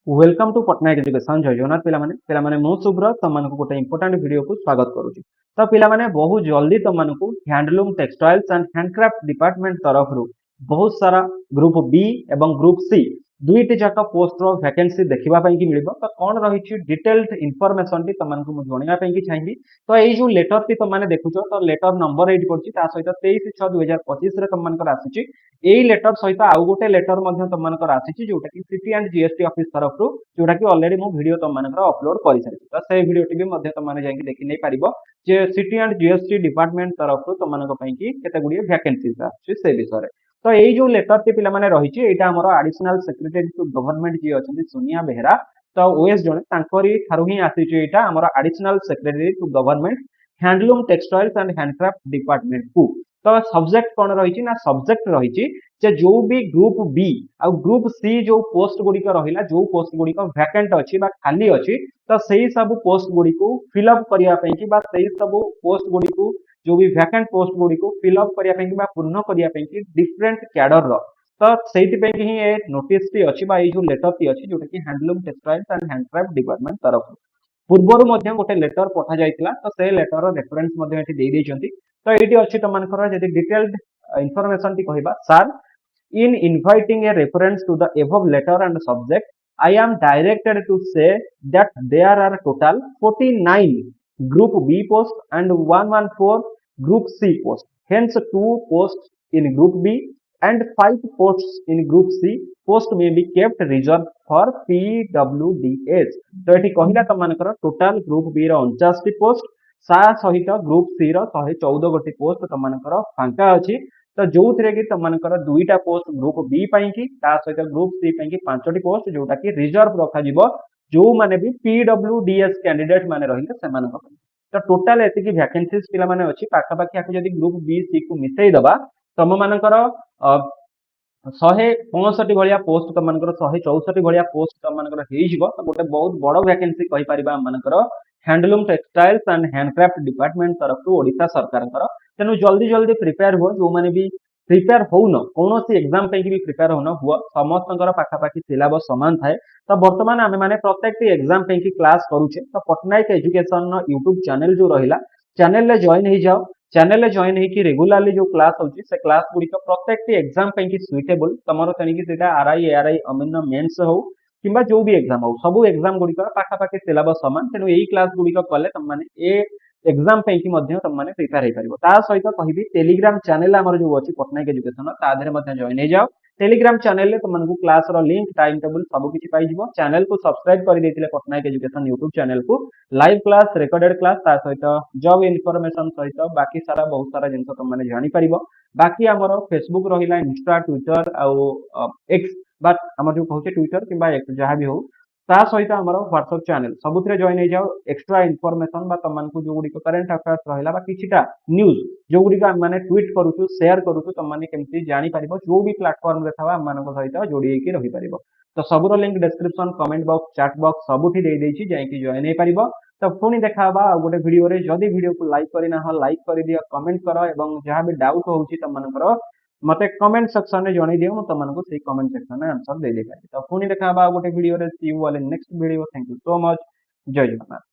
Welcome to Patnaik education जय जगन्नाथ पिलामाने मु सुब्रत तुमको गोटे इंपोर्टेंट वीडियो को स्वागत करुच्ची। तो पिलामाने बहुत जल्दी तुमको handloom textiles and handcraft department तरफ बहुत सारा ग्रुप बी एवं ग्रुप सी दुईटी जाक पोस्ट वैकेंसी देखा मिल तो कौन रही डिटेल्ड इनफॉरमेशन टी तुमको मुझे जनवाई चाहिए। तो ये जो लेटर टी तुमने देखुच तो लेटर नंबर 8 पड़ी सहित 23/6/2025 तुमको आसी। यही लेटर सहित आउ गोटे लेटर तुमको आसी जोटा कि सिटी एंड जीएसटी ऑफिस तरफ जोटा कि ऑलरेडी मु वीडियो तुमको अपलोड कर सारी। तो से वीडियो टी भी तुमने जाकि देखि नहीं पारिबो जे सिटी एंड जीएसटी डिपार्टमेंट तरफ तुमको केते गुडी वैकेंसीज आछि से विषय। तो यही जो लेटर टी पिला माने रही एटा हमर एडिशनल सेक्रेटरी टू गवर्नमेंट जी अछि सोनिया बेहरा। तो ओएस जने तांकरी थारु ही आसी एटा हमर additional secretary to government handloom textiles and handcraft department को। तो सब्जेक्ट कौन रही ना सब्जेक्ट रही जो भी ग्रुप बी आउ ग्रुप सी जो पोस्ट गुड़िक रहा जो पोस्ट गुड़िक वैकेंट अच्छी खाली अच्छी तो सही सब पोस्ट गुड़ी को फिलअप करने सब पोस्ट गुड़ी को जो भी वैकेंट पोस्ट गुड़ी को फिलअप करने पूर्ण करने डिफरेंट कैडर तो से ही ये नोटिस टी अच्छी जो लेटर टी अच्छी जोटा कि handloom textiles and handcraft department तरफ पूर्वर गोटे लेटर पठा जाइतिला। तो से लेटर रेफरेंस तो ये अच्छी तुमको जब डिटेल्ड इनफॉरमेशन टी कहबा sir in inviting a reference to the above letter and subject, I am directed to say that there are total 49 group B posts and 114 group C posts. Hence, 2 posts in group B and 5 posts in group C post may be kept reserved for PWDs. तो ये कहला तुमको total group B रो 49 post सा सहित group C रो 114 गोटी post तुमको फांका अच्छी। तो जो थे कि तुमको दुईटा पोस्ट ग्रुप बी की सहित ग्रुप सी की 5टी पोस्ट जोटा कि रिजर्व रखा जो माने भी पीडब्ल्यूडीएस कैंडिडेट माने रहिले सेमानक पई। तो टोटल एतिकी वैकेंसीज पिला माने अछि पाखापाखि आकु जदि ग्रुप बी सी को मिसई दबा तम मानकर 165 भलिया पोस्ट तुमको 164 भलिया पोस्ट तुमको तो गोटे बहुत बड़ वैकेंसी कहि परिबा मानकर handloom textiles and handcraft department तरफ ओडिशा सरकार तेणु जल्दी जल्दी प्रिपेयर हुआ जो मैंने भी प्रिपेयर होन कौन सी एग्जाम पे भी प्रिपेयर होन हुआ समस्त पाखापाखि सिलेबस सामान थाए। तो बर्तमान आम मैंने प्रत्येक एग्जाम पे क्लास करुचे। तो पटनायक एजुकेशन यूट्यूब चैनल जो रहा चैनल जॉइन हो जाओ चैनल जॉइन हो रेगुलाली जो क्लास होची से क्लास गुड़िक प्रत्येक एग्जाम पे सुइटेबल तुम तेणिक आरआई एआरआई अमीन मेन्स हो कि जो भी एग्जाम हो सब एग्जाम गुड़िक पाखापाखि सिलेबस सामान तेणु यही क्लास गुड़िक कले तुमने एग्जाम पे तुमने प्रिपेयर हो पारिबो। ता सहित कहबी टेलीग्राम चैनल हमर जो अछि पटनायक एजुकेशन ता देरे मध्ये जॉइन हो जाओ। टेलीग्राम चैनल ले तुमको क्लास रो लिंक टाइम टेबल सब किछि पाइ जिवो। चैनल को सब्सक्राइब कर देथिले पटनायक एजुकेशन यूट्यूब चैनल को लाइव क्लास रिकॉर्डेड क्लास ता सहित जॉब इन्फॉर्मेशन सहित बाकी सारा बहुत सारा जिंस तुमने जानि पारिबो। बाकी हमर फेसबुक रहिला इंस्टा ट्विटर आ एक्स बट हमर जो कहउचे ट्विटर किबा एक्स जहां भी हो ता सहित हमर व्हाट्सएप चैनल सबुतरे जॉइन हो जाओ। एक्स्ट्रा इन्फॉर्मेशन बा तुमको जो गुडी करंट अफेयर्स रहिला बा किछिटा न्यूज जो गुडी का माने ट्वीट करूछु शेयर करूछु तुमने केमती जानि पारिबो जो भी प्लेटफॉर्म रे थावा मानको सहित जोडी के रहि पारिबो। तो सबुरो link description comment box chat box सबुठी दे देछि जाय कि जॉइन हो पारिबो। तो पुणी देखाबा गोटे वीडियो रे जदी वीडियो को लाइक करिना हो लाइक कर दियो कमेंट करो एवं जहां भी डाउट होउछि तुमनकर मते कमेंट सेक्शन में जणी दियो तुमको से कमेंट सेक्शन में आंसर दे दे पारि। तो पुणी देखा गोटे वीडियो रे see you all in next video. Thank you so much. जय जगन्नाथ।